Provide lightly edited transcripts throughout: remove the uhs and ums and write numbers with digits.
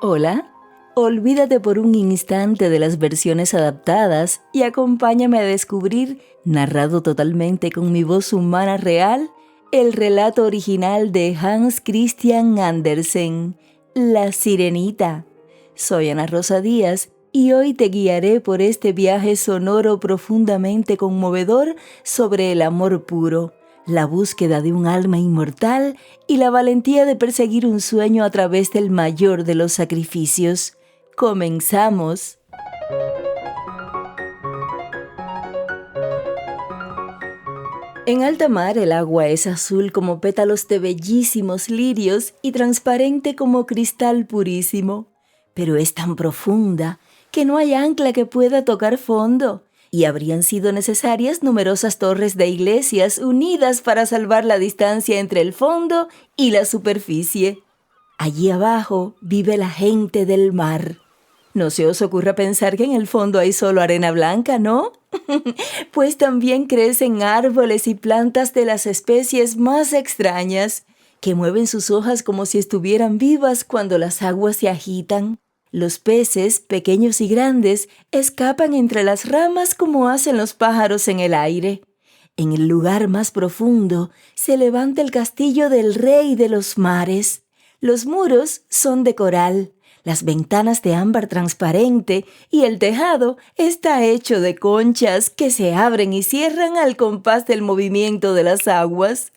Hola, olvídate por un instante de las versiones adaptadas y acompáñame a descubrir, narrado totalmente con mi voz humana real, el relato original de Hans Christian Andersen, La Sirenita. Soy Ana Rosa Díaz y hoy te guiaré por este viaje sonoro profundamente conmovedor sobre el amor puro, la búsqueda de un alma inmortal y la valentía de perseguir un sueño a través del mayor de los sacrificios. ¡Comenzamos! En alta mar el agua es azul como pétalos de bellísimos lirios y transparente como cristal purísimo, pero es tan profunda que no hay ancla que pueda tocar fondo, y habrían sido necesarias numerosas torres de iglesias unidas para salvar la distancia entre el fondo y la superficie. Allí abajo vive la gente del mar. No se os ocurra pensar que en el fondo hay solo arena blanca, ¿no? Pues también crecen árboles y plantas de las especies más extrañas, que mueven sus hojas como si estuvieran vivas cuando las aguas se agitan. Los peces, pequeños y grandes, escapan entre las ramas como hacen los pájaros en el aire. En el lugar más profundo se levanta el castillo del rey de los mares. Los muros son de coral, las ventanas de ámbar transparente y el tejado está hecho de conchas que se abren y cierran al compás del movimiento de las aguas.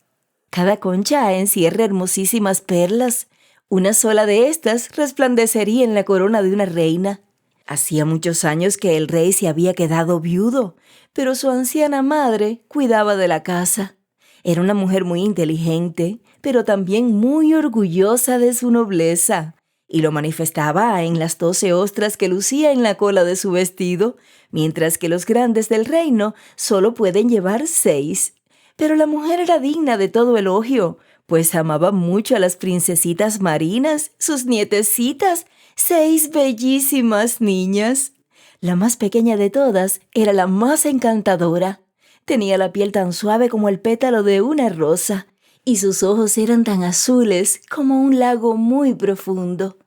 Cada concha encierra hermosísimas perlas. Una sola de estas resplandecería en la corona de una reina. Hacía muchos años que el rey se había quedado viudo, pero su anciana madre cuidaba de la casa. Era una mujer muy inteligente, pero también muy orgullosa de su nobleza, y lo manifestaba en las 12 ostras que lucía en la cola de su vestido, mientras que los grandes del reino solo pueden llevar 6. Pero la mujer era digna de todo elogio, pues amaba mucho a las princesitas marinas, sus nietecitas, 6 bellísimas niñas. La más pequeña de todas era la más encantadora. Tenía la piel tan suave como el pétalo de una rosa, y sus ojos eran tan azules como un lago muy profundo.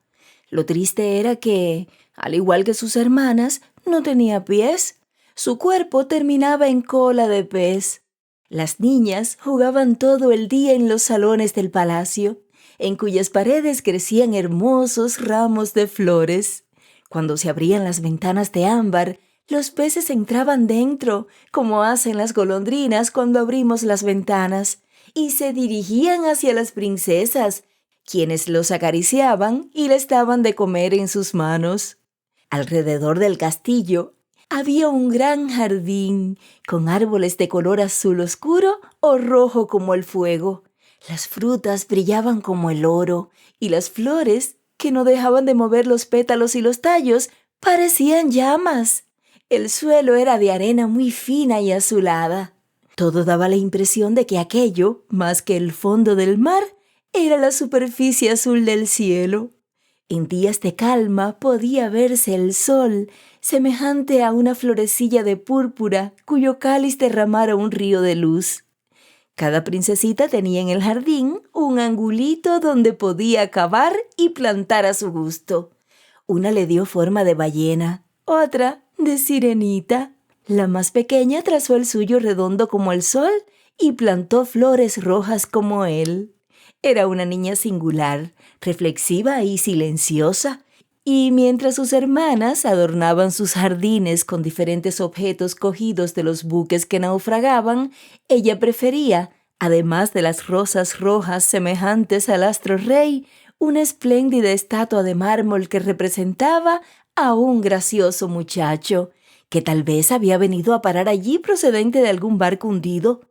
Lo triste era que, al igual que sus hermanas, no tenía pies. Su cuerpo terminaba en cola de pez. Las niñas jugaban todo el día en los salones del palacio, en cuyas paredes crecían hermosos ramos de flores. Cuando se abrían las ventanas de ámbar, los peces entraban dentro, como hacen las golondrinas cuando abrimos las ventanas, y se dirigían hacia las princesas, quienes los acariciaban y les daban de comer en sus manos. Alrededor del castillo había un gran jardín con árboles de color azul oscuro o rojo como el fuego. Las frutas brillaban como el oro y las flores, que no dejaban de mover los pétalos y los tallos, parecían llamas. El suelo era de arena muy fina y azulada. Todo daba la impresión de que aquello, más que el fondo del mar, era la superficie azul del cielo. En días de calma podía verse el sol, semejante a una florecilla de púrpura cuyo cáliz derramara un río de luz. Cada princesita tenía en el jardín un angulito donde podía cavar y plantar a su gusto. Una le dio forma de ballena, otra de sirenita. La más pequeña trazó el suyo redondo como el sol y plantó flores rojas como él. Era una niña singular, reflexiva y silenciosa, y mientras sus hermanas adornaban sus jardines con diferentes objetos cogidos de los buques que naufragaban, ella prefería, además de las rosas rojas semejantes al astro rey, una espléndida estatua de mármol que representaba a un gracioso muchacho, que tal vez había venido a parar allí procedente de algún barco hundido.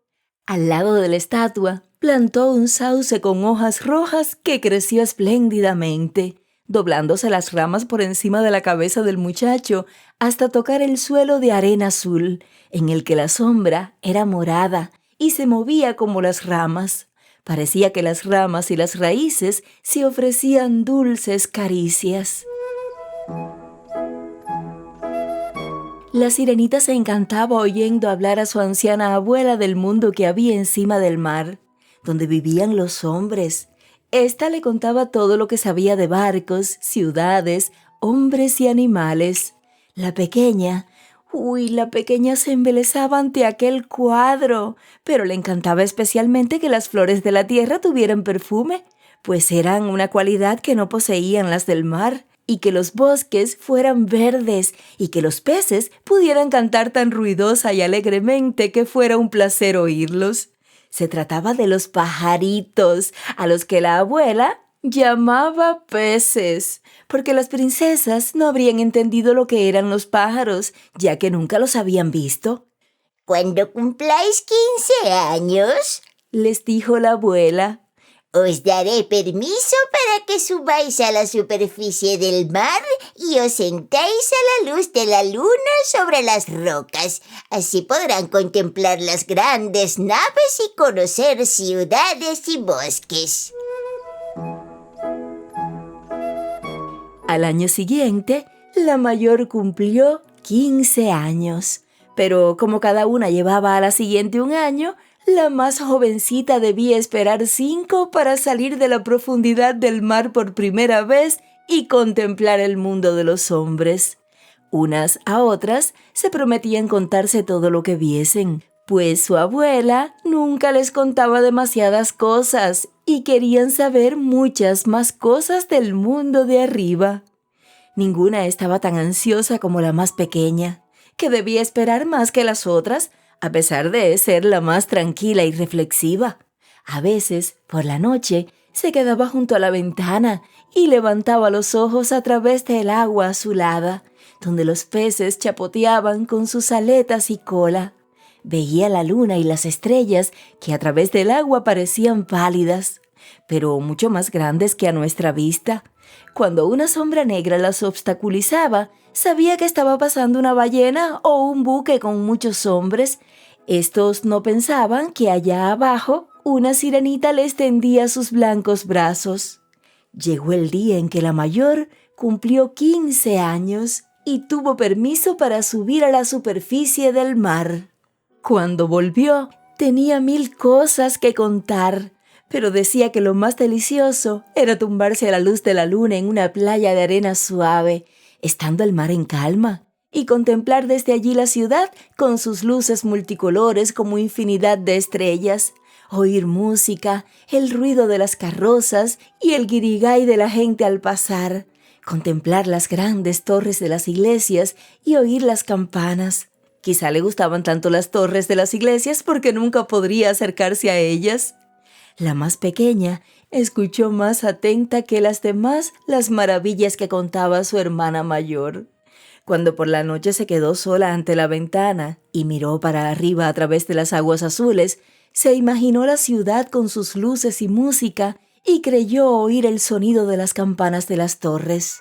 Al lado de la estatua plantó un sauce con hojas rojas que creció espléndidamente, doblándose las ramas por encima de la cabeza del muchacho hasta tocar el suelo de arena azul, en el que la sombra era morada y se movía como las ramas. Parecía que las ramas y las raíces se ofrecían dulces caricias. La sirenita se encantaba oyendo hablar a su anciana abuela del mundo que había encima del mar, donde vivían los hombres. Esta le contaba todo lo que sabía de barcos, ciudades, hombres y animales. La pequeña, la pequeña se embelesaba ante aquel cuadro, pero le encantaba especialmente que las flores de la tierra tuvieran perfume, pues eran una cualidad que no poseían las del mar, y que los bosques fueran verdes y que los peces pudieran cantar tan ruidosa y alegremente que fuera un placer oírlos. Se trataba de los pajaritos, a los que la abuela llamaba peces, porque las princesas no habrían entendido lo que eran los pájaros, ya que nunca los habían visto. Cuando cumpláis 15 años, les dijo la abuela, os daré permiso para que subáis a la superficie del mar y os sentáis a la luz de la luna sobre las rocas. Así podrán contemplar las grandes naves y conocer ciudades y bosques. Al año siguiente, la mayor cumplió 15 años. Pero como cada una llevaba a la siguiente un año, la más jovencita debía esperar 5 para salir de la profundidad del mar por primera vez y contemplar el mundo de los hombres. Unas a otras se prometían contarse todo lo que viesen, pues su abuela nunca les contaba demasiadas cosas y querían saber muchas más cosas del mundo de arriba. Ninguna estaba tan ansiosa como la más pequeña, que debía esperar más que las otras, a pesar de ser la más tranquila y reflexiva. A veces, por la noche, se quedaba junto a la ventana y levantaba los ojos a través del agua azulada, donde los peces chapoteaban con sus aletas y cola. Veía la luna y las estrellas que a través del agua parecían pálidas, pero mucho más grandes que a nuestra vista. Cuando una sombra negra las obstaculizaba, sabía que estaba pasando una ballena o un buque con muchos hombres. Estos no pensaban que allá abajo una sirenita les tendía sus blancos brazos. Llegó el día en que la mayor cumplió 15 años y tuvo permiso para subir a la superficie del mar. Cuando volvió, tenía 1000 cosas que contar, pero decía que lo más delicioso era tumbarse a la luz de la luna en una playa de arena suave, estando el mar en calma, y contemplar desde allí la ciudad con sus luces multicolores como infinidad de estrellas, oír música, el ruido de las carrozas y el guirigay de la gente al pasar, contemplar las grandes torres de las iglesias y oír las campanas. Quizá le gustaban tanto las torres de las iglesias porque nunca podría acercarse a ellas. La más pequeña escuchó más atenta que las demás las maravillas que contaba su hermana mayor. Cuando por la noche se quedó sola ante la ventana y miró para arriba a través de las aguas azules, se imaginó la ciudad con sus luces y música y creyó oír el sonido de las campanas de las torres.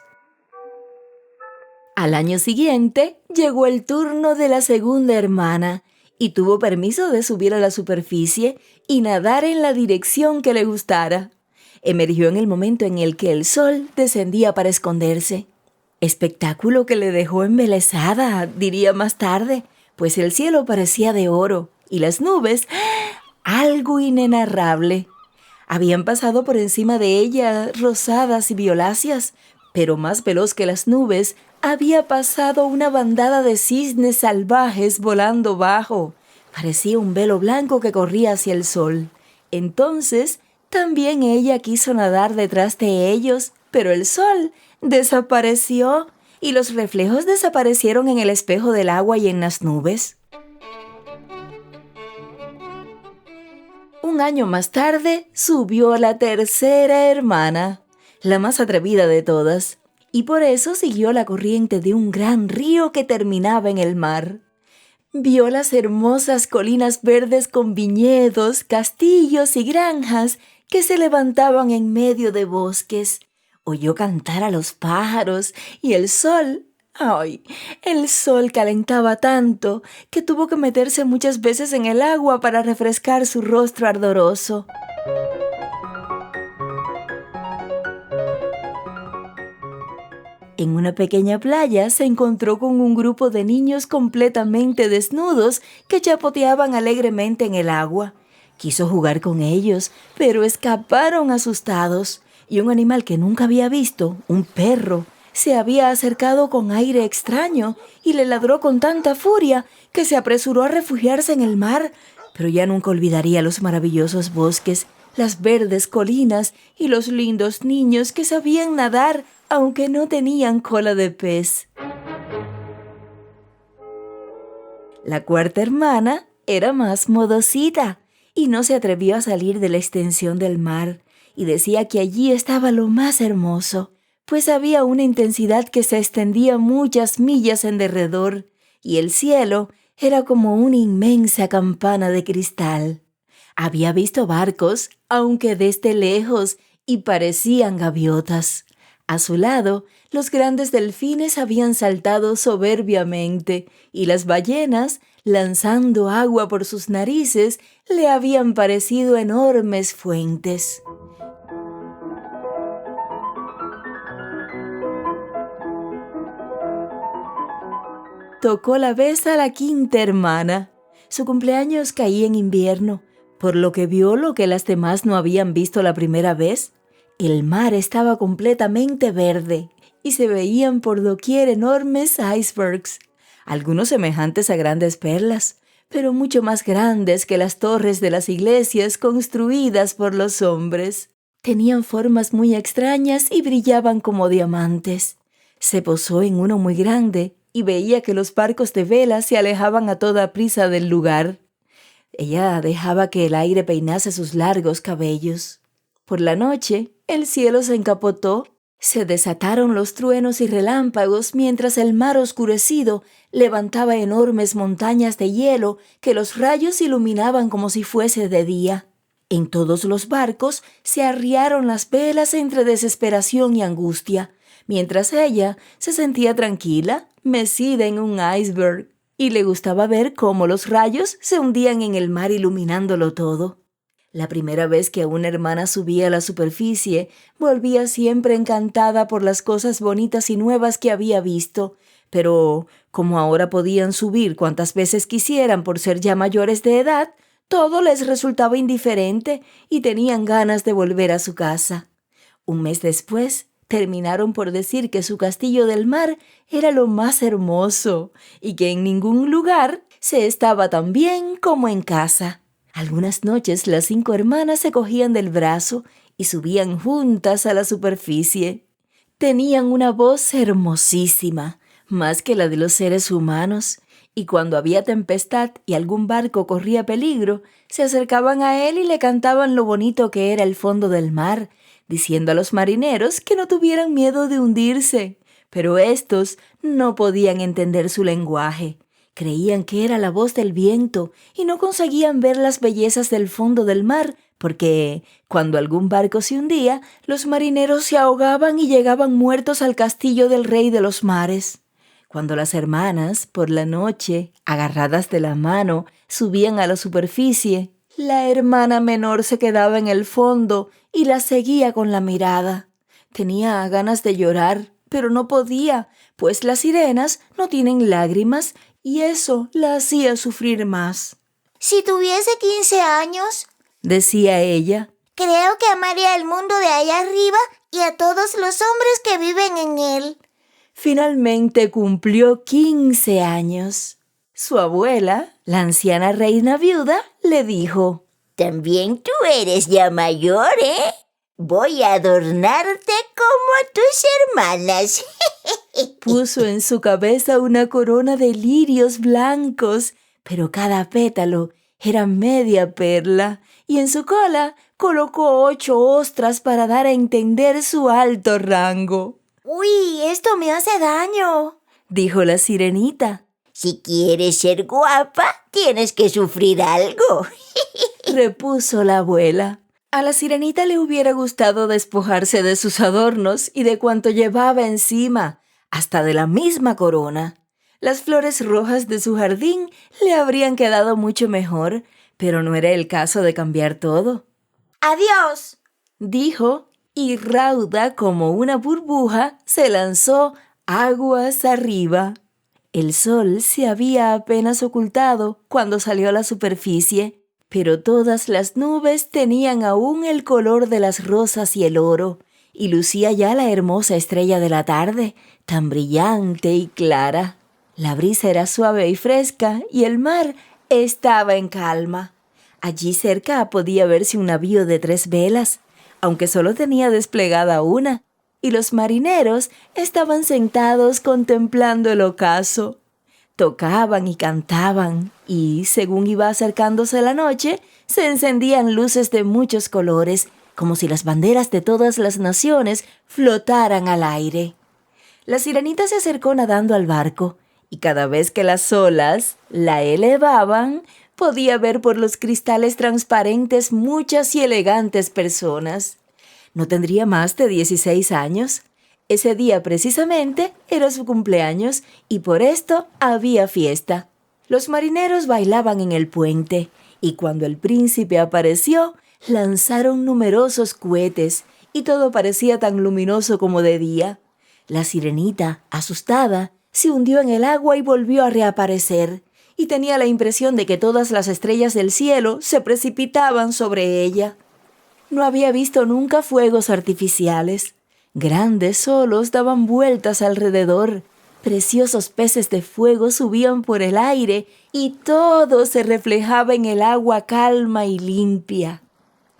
Al año siguiente llegó el turno de la segunda hermana y tuvo permiso de subir a la superficie y nadar en la dirección que le gustara. Emergió en el momento en el que el sol descendía para esconderse. Espectáculo que le dejó embelesada, diría más tarde, pues el cielo parecía de oro y las nubes, algo inenarrable. Habían pasado por encima de ella rosadas y violáceas, pero más veloz que las nubes había pasado una bandada de cisnes salvajes volando bajo. Parecía un velo blanco que corría hacia el sol. Entonces, también ella quiso nadar detrás de ellos, pero el sol desapareció y los reflejos desaparecieron en el espejo del agua y en las nubes. Un año más tarde subió la tercera hermana, la más atrevida de todas, y por eso siguió la corriente de un gran río que terminaba en el mar. Vio las hermosas colinas verdes con viñedos, castillos y granjas que se levantaban en medio de bosques. Oyó cantar a los pájaros y el sol. ¡Ay! El sol calentaba tanto que tuvo que meterse muchas veces en el agua para refrescar su rostro ardoroso. En una pequeña playa se encontró con un grupo de niños completamente desnudos que chapoteaban alegremente en el agua. Quiso jugar con ellos, pero escaparon asustados, y un animal que nunca había visto, un perro, se había acercado con aire extraño y le ladró con tanta furia que se apresuró a refugiarse en el mar, pero ya nunca olvidaría los maravillosos bosques, las verdes colinas y los lindos niños que sabían nadar, aunque no tenían cola de pez. La cuarta hermana era más modosita y no se atrevió a salir de la extensión del mar, y decía que allí estaba lo más hermoso, pues había una intensidad que se extendía muchas millas en derredor, y el cielo era como una inmensa campana de cristal. Había visto barcos, aunque desde lejos, y parecían gaviotas. A su lado, los grandes delfines habían saltado soberbiamente, y las ballenas, lanzando agua por sus narices, le habían parecido enormes fuentes. Tocó la vez a la quinta hermana. Su cumpleaños caía en invierno, por lo que vio lo que las demás no habían visto la primera vez. El mar estaba completamente verde y se veían por doquier enormes icebergs, algunos semejantes a grandes perlas, pero mucho más grandes que las torres de las iglesias construidas por los hombres. Tenían formas muy extrañas y brillaban como diamantes. Se posó en uno muy grande y veía que los barcos de vela se alejaban a toda prisa del lugar. Ella dejaba que el aire peinase sus largos cabellos. Por la noche, el cielo se encapotó, se desataron los truenos y relámpagos mientras el mar oscurecido levantaba enormes montañas de hielo que los rayos iluminaban como si fuese de día. En todos los barcos se arriaron las velas entre desesperación y angustia, mientras ella se sentía tranquila, mecida en un iceberg, y le gustaba ver cómo los rayos se hundían en el mar iluminándolo todo. La primera vez que una hermana subía a la superficie, volvía siempre encantada por las cosas bonitas y nuevas que había visto, pero como ahora podían subir cuantas veces quisieran por ser ya mayores de edad, todo les resultaba indiferente y tenían ganas de volver a su casa. Un mes después, terminaron por decir que su castillo del mar era lo más hermoso y que en ningún lugar se estaba tan bien como en casa. Algunas noches las 5 hermanas se cogían del brazo y subían juntas a la superficie. Tenían una voz hermosísima, más que la de los seres humanos, y cuando había tempestad y algún barco corría peligro, se acercaban a él y le cantaban lo bonito que era el fondo del mar, diciendo a los marineros que no tuvieran miedo de hundirse. Pero estos no podían entender su lenguaje. Creían que era la voz del viento y no conseguían ver las bellezas del fondo del mar, porque cuando algún barco se hundía, los marineros se ahogaban y llegaban muertos al castillo del rey de los mares. Cuando las hermanas, por la noche, agarradas de la mano, subían a la superficie, la hermana menor se quedaba en el fondo y la seguía con la mirada. Tenía ganas de llorar, pero no podía, pues las sirenas no tienen lágrimas y eso la hacía sufrir más. Si tuviese 15 años, decía ella, creo que amaría el mundo de allá arriba y a todos los hombres que viven en él. Finalmente cumplió 15 años. Su abuela, la anciana reina viuda, le dijo: También tú eres ya mayor, ¿eh? Voy a adornarte como a tus hermanas. Puso en su cabeza una corona de lirios blancos, pero cada pétalo era media perla, y en su cola colocó 8 ostras para dar a entender su alto rango. ¡Uy, esto me hace daño!, dijo la sirenita. Si quieres ser guapa, tienes que sufrir algo, repuso la abuela. A la sirenita le hubiera gustado despojarse de sus adornos y de cuanto llevaba encima, hasta de la misma corona. Las flores rojas de su jardín le habrían quedado mucho mejor, pero no era el caso de cambiar todo. ¡Adiós!, dijo, y rauda como una burbuja se lanzó aguas arriba. El sol se había apenas ocultado cuando salió a la superficie. Pero todas las nubes tenían aún el color de las rosas y el oro, y lucía ya la hermosa estrella de la tarde, tan brillante y clara. La brisa era suave y fresca, y el mar estaba en calma. Allí cerca podía verse un navío de 3 velas, aunque solo tenía desplegada una, y los marineros estaban sentados contemplando el ocaso. Tocaban y cantaban, y según iba acercándose la noche, se encendían luces de muchos colores, como si las banderas de todas las naciones flotaran al aire. La sirenita se acercó nadando al barco, y cada vez que las olas la elevaban, podía ver por los cristales transparentes muchas y elegantes personas. No tendría más de 16 años. Ese día precisamente era su cumpleaños y por esto había fiesta. Los marineros bailaban en el puente y cuando el príncipe apareció, lanzaron numerosos cohetes y todo parecía tan luminoso como de día. La sirenita, asustada, se hundió en el agua y volvió a reaparecer, y tenía la impresión de que todas las estrellas del cielo se precipitaban sobre ella. No había visto nunca fuegos artificiales. Grandes solos daban vueltas alrededor. Preciosos peces de fuego subían por el aire y todo se reflejaba en el agua calma y limpia.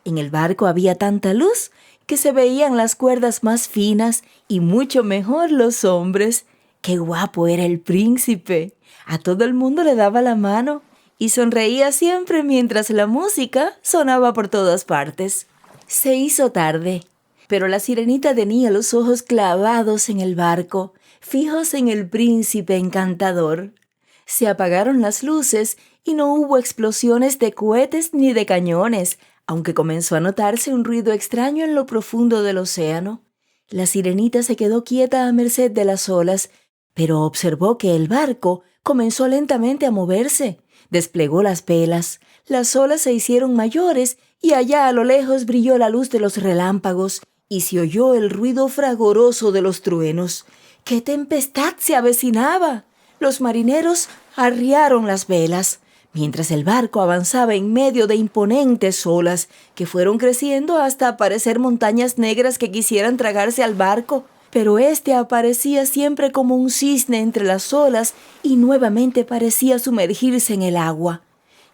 En el barco había tanta luz que se veían las cuerdas más finas y mucho mejor los hombres. ¡Qué guapo era el príncipe! A todo el mundo le daba la mano y sonreía siempre mientras la música sonaba por todas partes. Se hizo tarde, pero la sirenita tenía los ojos clavados en el barco, fijos en el príncipe encantador. Se apagaron las luces y no hubo explosiones de cohetes ni de cañones, aunque comenzó a notarse un ruido extraño en lo profundo del océano. La sirenita se quedó quieta a merced de las olas, pero observó que el barco comenzó lentamente a moverse. Desplegó las velas, las olas se hicieron mayores y allá a lo lejos brilló la luz de los relámpagos y se oyó el ruido fragoroso de los truenos. ¡Qué tempestad se avecinaba! Los marineros arriaron las velas, mientras el barco avanzaba en medio de imponentes olas que fueron creciendo hasta parecer montañas negras que quisieran tragarse al barco. Pero éste aparecía siempre como un cisne entre las olas y nuevamente parecía sumergirse en el agua.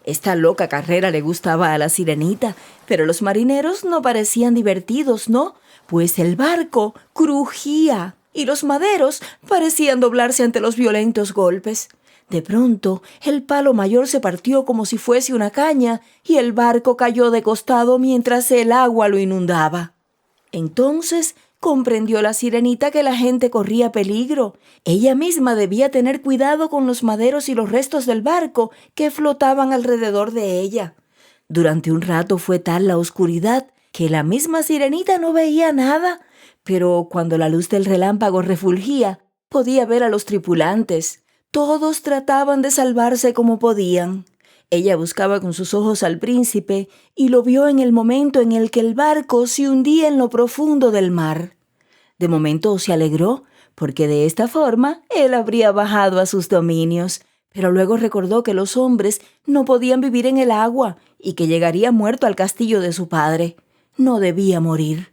Esta loca carrera le gustaba a la sirenita, pero los marineros no parecían divertidos, ¿no? Pues el barco crujía y los maderos parecían doblarse ante los violentos golpes. De pronto, el palo mayor se partió como si fuese una caña y el barco cayó de costado mientras el agua lo inundaba. Entonces comprendió la sirenita que la gente corría peligro. Ella misma debía tener cuidado con los maderos y los restos del barco que flotaban alrededor de ella. Durante un rato fue tal la oscuridad que la misma sirenita no veía nada, pero cuando la luz del relámpago refulgía, podía ver a los tripulantes. Todos trataban de salvarse como podían. Ella buscaba con sus ojos al príncipe y lo vio en el momento en el que el barco se hundía en lo profundo del mar. De momento se alegró, porque de esta forma él habría bajado a sus dominios, pero luego recordó que los hombres no podían vivir en el agua y que llegaría muerto al castillo de su padre. No debía morir.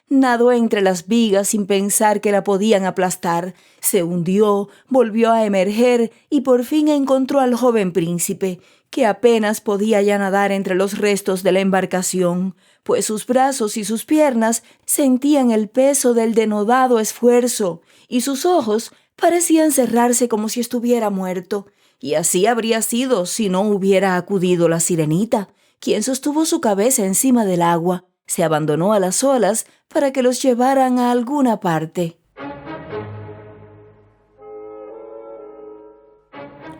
Nadó entre las vigas sin pensar que la podían aplastar. Se hundió, volvió a emerger y por fin encontró al joven príncipe, que apenas podía ya nadar entre los restos de la embarcación, pues sus brazos y sus piernas sentían el peso del denodado esfuerzo y sus ojos parecían cerrarse como si estuviera muerto. Y así habría sido si no hubiera acudido la sirenita, quien sostuvo su cabeza encima del agua. Se abandonó a las olas para que los llevaran a alguna parte.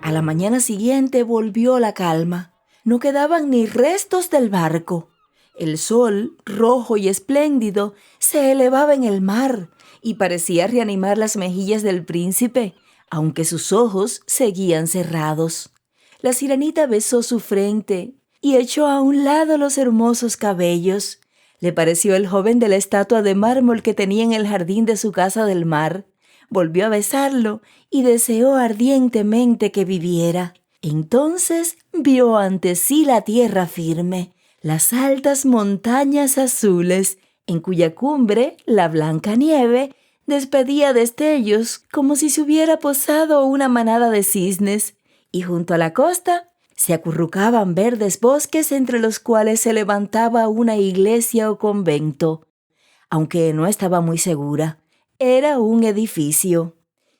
A la mañana siguiente volvió la calma. No quedaban ni restos del barco. El sol, rojo y espléndido, se elevaba en el mar y parecía reanimar las mejillas del príncipe, aunque sus ojos seguían cerrados. La sirenita besó su frente y echó a un lado los hermosos cabellos. Le pareció el joven de la estatua de mármol que tenía en el jardín de su casa del mar. Volvió a besarlo y deseó ardientemente que viviera. Entonces vio ante sí la tierra firme, las altas montañas azules, en cuya cumbre la blanca nieve despedía destellos como si se hubiera posado una manada de cisnes, y junto a la costa se acurrucaban verdes bosques entre los cuales se levantaba una iglesia o convento. Aunque no estaba muy segura, era un edificio.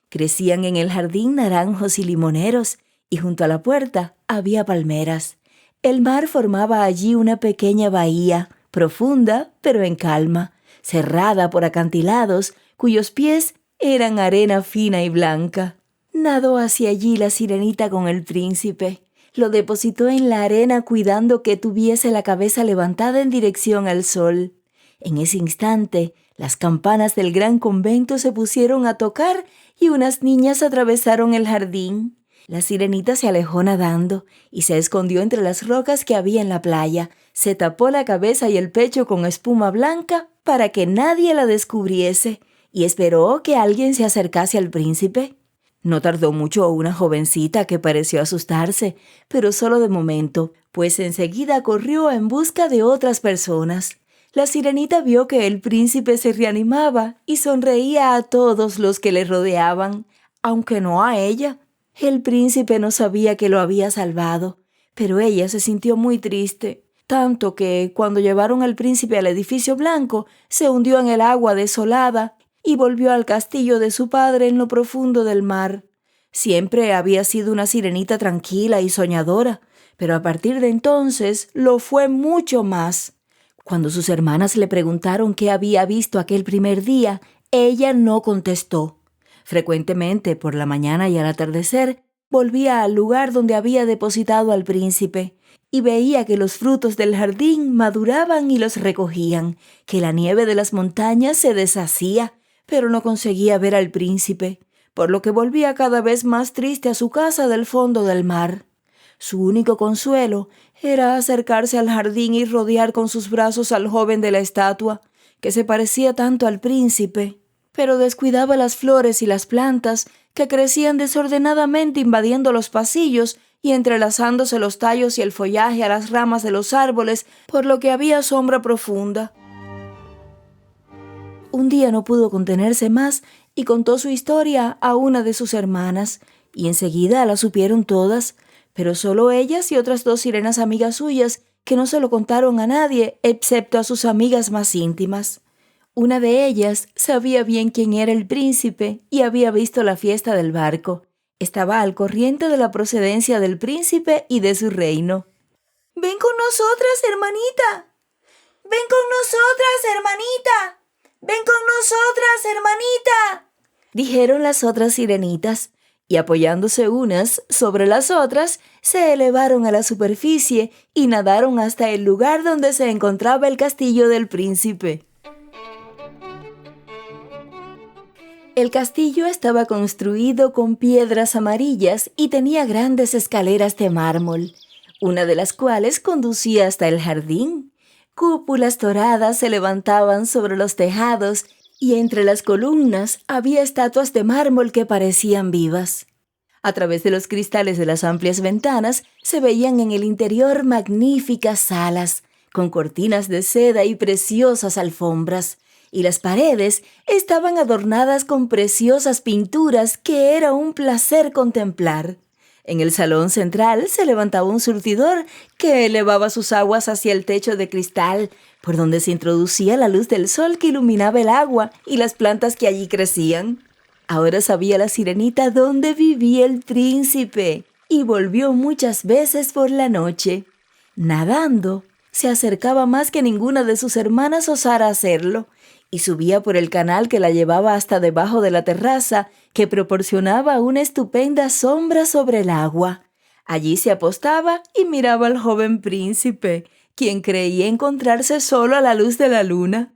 Crecían en el jardín naranjos y limoneros, y junto a la puerta había palmeras. El mar formaba allí una pequeña bahía, profunda pero en calma, cerrada por acantilados cuyos pies eran arena fina y blanca. Nadó hacia allí la sirenita con el príncipe. Lo depositó en la arena cuidando que tuviese la cabeza levantada en dirección al sol. En ese instante, las campanas del gran convento se pusieron a tocar y unas niñas atravesaron el jardín. La sirenita se alejó nadando y se escondió entre las rocas que había en la playa. Se tapó la cabeza y el pecho con espuma blanca para que nadie la descubriese y esperó que alguien se acercase al príncipe. No tardó mucho una jovencita que pareció asustarse, pero solo de momento, pues enseguida corrió en busca de otras personas. La sirenita vio que el príncipe se reanimaba y sonreía a todos los que le rodeaban, aunque no a ella. El príncipe no sabía que lo había salvado, pero ella se sintió muy triste, tanto que cuando llevaron al príncipe al edificio blanco, se hundió en el agua desolada y volvió al castillo de su padre en lo profundo del mar. Siempre había sido una sirenita tranquila y soñadora, pero a partir de entonces lo fue mucho más. Cuando sus hermanas le preguntaron qué había visto aquel primer día, ella no contestó. Frecuentemente, por la mañana y al atardecer, volvía al lugar donde había depositado al príncipe y veía que los frutos del jardín maduraban y los recogían, que la nieve de las montañas se deshacía, pero no conseguía ver al príncipe, por lo que volvía cada vez más triste a su casa del fondo del mar. Su único consuelo era acercarse al jardín y rodear con sus brazos al joven de la estatua, que se parecía tanto al príncipe, pero descuidaba las flores y las plantas que crecían desordenadamente invadiendo los pasillos y entrelazándose los tallos y el follaje a las ramas de los árboles, por lo que había sombra profunda. Un día no pudo contenerse más y contó su historia a una de sus hermanas, y enseguida la supieron todas, pero solo ellas y otras 2 sirenas amigas suyas que no se lo contaron a nadie excepto a sus amigas más íntimas. Una de ellas sabía bien quién era el príncipe y había visto la fiesta del barco. Estaba al corriente de la procedencia del príncipe y de su reino. «¡Ven con nosotras, hermanita! ¡Ven con nosotras, hermanita! ¡Ven con nosotras, hermanita!», dijeron las otras sirenitas, y apoyándose unas sobre las otras, se elevaron a la superficie y nadaron hasta el lugar donde se encontraba el castillo del príncipe. El castillo estaba construido con piedras amarillas y tenía grandes escaleras de mármol, una de las cuales conducía hasta el jardín. Cúpulas doradas se levantaban sobre los tejados y entre las columnas había estatuas de mármol que parecían vivas. A través de los cristales de las amplias ventanas se veían en el interior magníficas salas, con cortinas de seda y preciosas alfombras, y las paredes estaban adornadas con preciosas pinturas que era un placer contemplar. En el salón central se levantaba un surtidor que elevaba sus aguas hacia el techo de cristal, por donde se introducía la luz del sol que iluminaba el agua y las plantas que allí crecían. Ahora sabía la sirenita dónde vivía el príncipe y volvió muchas veces por la noche. Nadando, se acercaba más que ninguna de sus hermanas osara hacerlo, y subía por el canal que la llevaba hasta debajo de la terraza, que proporcionaba una estupenda sombra sobre el agua. Allí se apostaba y miraba al joven príncipe, quien creía encontrarse solo a la luz de la luna.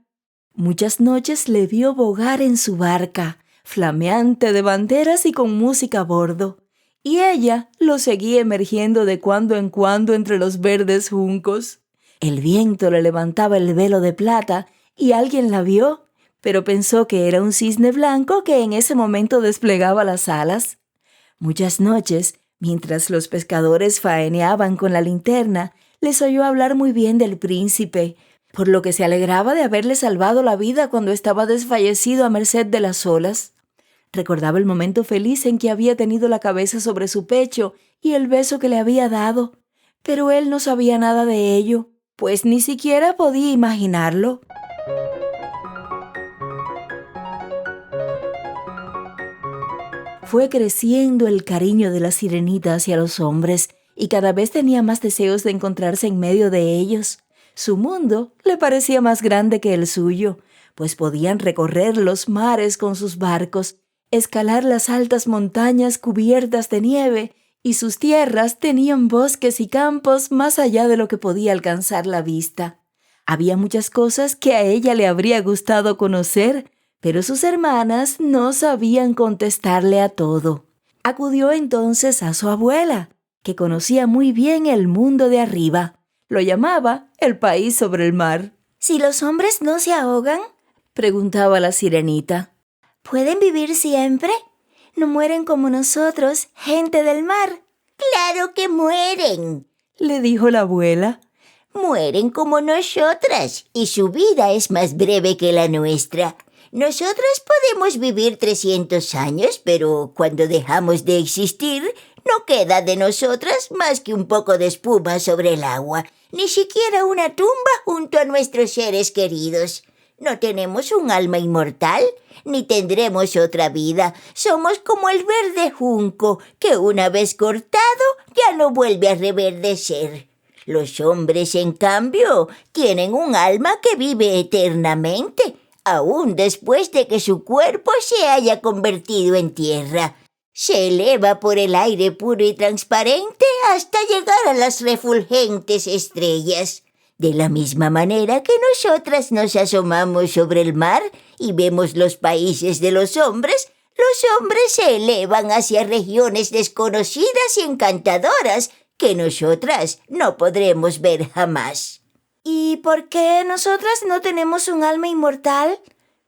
Muchas noches le vio bogar en su barca, flameante de banderas y con música a bordo, y ella lo seguía emergiendo de cuando en cuando entre los verdes juncos. El viento le levantaba el velo de plata y alguien la vio, pero pensó que era un cisne blanco que en ese momento desplegaba las alas. Muchas noches Mientras los pescadores faeneaban con la linterna, les oyó hablar muy bien del príncipe, por lo que se alegraba de haberle salvado la vida cuando estaba desfallecido a merced de las olas. Recordaba el momento feliz en que había tenido la cabeza sobre su pecho y el beso que le había dado, pero él no sabía nada de ello, pues ni siquiera podía imaginarlo. Fue creciendo el cariño de la sirenita hacia los hombres y cada vez tenía más deseos de encontrarse en medio de ellos. Su mundo le parecía más grande que el suyo, pues podían recorrer los mares con sus barcos, escalar las altas montañas cubiertas de nieve, y sus tierras tenían bosques y campos más allá de lo que podía alcanzar la vista. Había muchas cosas que a ella le habría gustado conocer, pero sus hermanas no sabían contestarle a todo. Acudió entonces a su abuela, que conocía muy bien el mundo de arriba. Lo llamaba el país sobre el mar. ¿Si los hombres no se ahogan?, preguntaba la sirenita. ¿Pueden vivir siempre? ¿No mueren como nosotros, gente del mar? ¡Claro que mueren!, le dijo la abuela. Mueren como nosotras, y su vida es más breve que la nuestra. Nosotras podemos vivir 300 años, pero cuando dejamos de existir, no queda de nosotras más que un poco de espuma sobre el agua, ni siquiera una tumba junto a nuestros seres queridos. No tenemos un alma inmortal, ni tendremos otra vida. Somos como el verde junco, que una vez cortado ya no vuelve a reverdecer. Los hombres, en cambio, tienen un alma que vive eternamente, aún después de que su cuerpo se haya convertido en tierra. Se eleva por el aire puro y transparente hasta llegar a las refulgentes estrellas. De la misma manera que nosotras nos asomamos sobre el mar y vemos los países de los hombres se elevan hacia regiones desconocidas y encantadoras que nosotras no podremos ver jamás. ¿Y por qué nosotras no tenemos un alma inmortal?,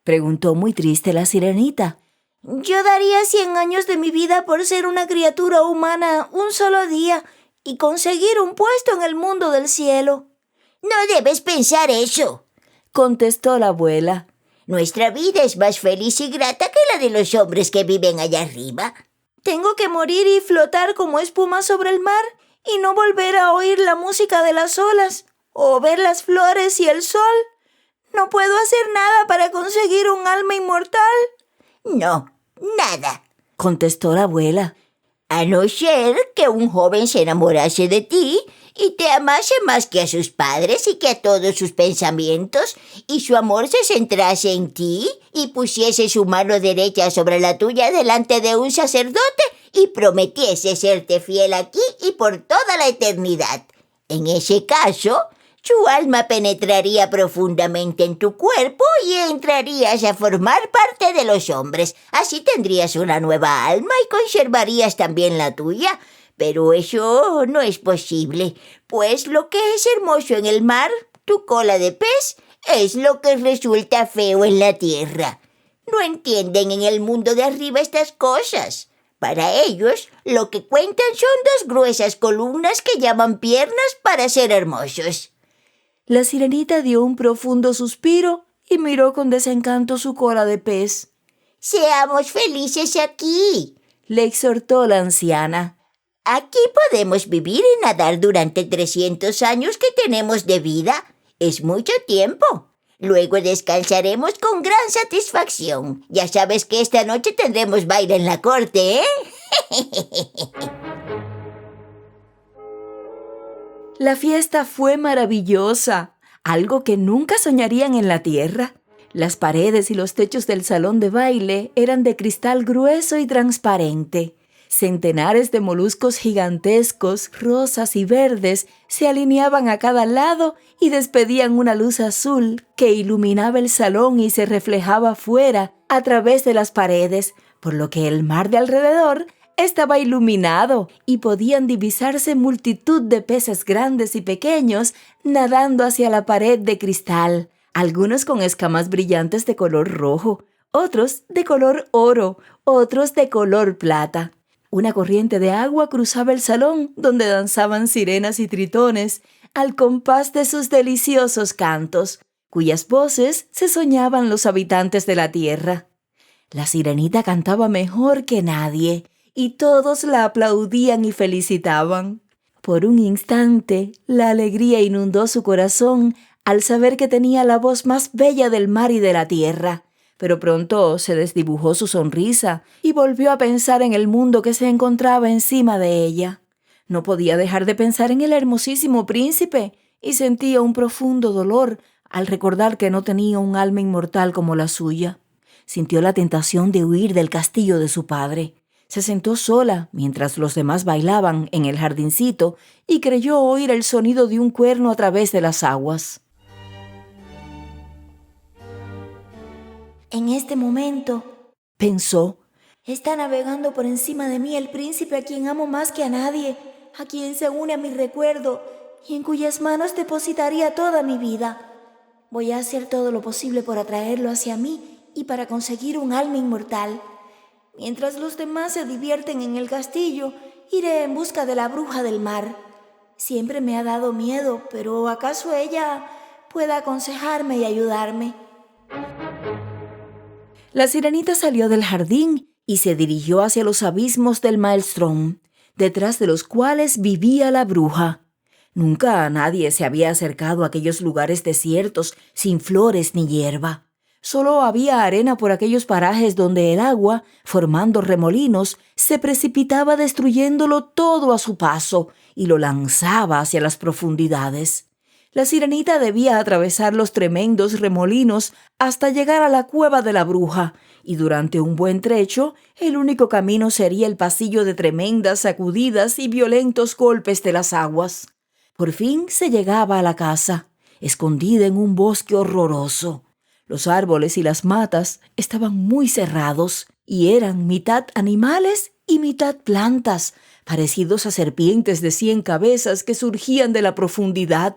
preguntó muy triste la sirenita. Yo daría 100 años de mi vida por ser una criatura humana un solo día y conseguir un puesto en el mundo del cielo. No debes pensar eso, contestó la abuela. Nuestra vida es más feliz y grata que la de los hombres que viven allá arriba. Tengo que morir y flotar como espuma sobre el mar y no volver a oír la música de las olas o ver las flores y el sol. ¿No puedo hacer nada para conseguir un alma inmortal? No, nada, contestó la abuela. A no ser que un joven se enamorase de ti y te amase más que a sus padres y que a todos sus pensamientos, y su amor se centrase en ti y pusiese su mano derecha sobre la tuya delante de un sacerdote y prometiese serte fiel aquí y por toda la eternidad. En ese caso, su alma penetraría profundamente en tu cuerpo y entrarías a formar parte de los hombres. Así tendrías una nueva alma y conservarías también la tuya. Pero eso no es posible, pues lo que es hermoso en el mar, tu cola de pez, es lo que resulta feo en la tierra. No entienden en el mundo de arriba estas cosas. Para ellos, lo que cuentan son 2 gruesas columnas que llaman piernas para ser hermosos. La sirenita dio un profundo suspiro y miró con desencanto su cola de pez. «Seamos felices aquí», le exhortó la anciana. «Aquí podemos vivir y nadar durante 300 años que tenemos de vida. Es mucho tiempo. Luego descansaremos con gran satisfacción. Ya sabes que esta noche tendremos baile en la corte, ¿eh?» La fiesta fue maravillosa, algo que nunca soñarían en la tierra. Las paredes y los techos del salón de baile eran de cristal grueso y transparente. Centenares de moluscos gigantescos, rosas y verdes, se alineaban a cada lado y despedían una luz azul que iluminaba el salón y se reflejaba fuera a través de las paredes, por lo que el mar de alrededor estaba iluminado y podían divisarse multitud de peces grandes y pequeños nadando hacia la pared de cristal, algunos con escamas brillantes de color rojo, otros de color oro, otros de color plata. Una corriente de agua cruzaba el salón donde danzaban sirenas y tritones al compás de sus deliciosos cantos, cuyas voces se soñaban los habitantes de la tierra. La sirenita cantaba mejor que nadie y todos la aplaudían y felicitaban. Por un instante, la alegría inundó su corazón al saber que tenía la voz más bella del mar y de la tierra. Pero pronto se desdibujó su sonrisa y volvió a pensar en el mundo que se encontraba encima de ella. No podía dejar de pensar en el hermosísimo príncipe y sentía un profundo dolor al recordar que no tenía un alma inmortal como la suya. Sintió la tentación de huir del castillo de su padre. Se sentó sola mientras los demás bailaban en el jardincito y creyó oír el sonido de un cuerno a través de las aguas. En este momento, Pensó, está navegando por encima de mí el príncipe a quien amo más que a nadie, a quien se une a mi recuerdo y en cuyas manos depositaría toda mi vida. Voy a hacer todo lo posible por atraerlo hacia mí y para conseguir un alma inmortal. Mientras los demás se divierten en el castillo, iré en busca de la bruja del mar. Siempre me ha dado miedo, pero ¿acaso ella pueda aconsejarme y ayudarme? La sirenita salió del jardín y se dirigió hacia los abismos del maelstrom, detrás de los cuales vivía la bruja. Nunca a nadie se había acercado a aquellos lugares desiertos, sin flores ni hierba. Solo había arena por aquellos parajes donde el agua, formando remolinos, se precipitaba destruyéndolo todo a su paso y lo lanzaba hacia las profundidades. La sirenita debía atravesar los tremendos remolinos hasta llegar a la cueva de la bruja, y durante un buen trecho, el único camino sería el pasillo de tremendas sacudidas y violentos golpes de las aguas. Por fin se llegaba a la casa, escondida en un bosque horroroso. Los árboles y las matas estaban muy cerrados y eran mitad animales y mitad plantas, parecidos a serpientes de 100 cabezas que surgían de la profundidad.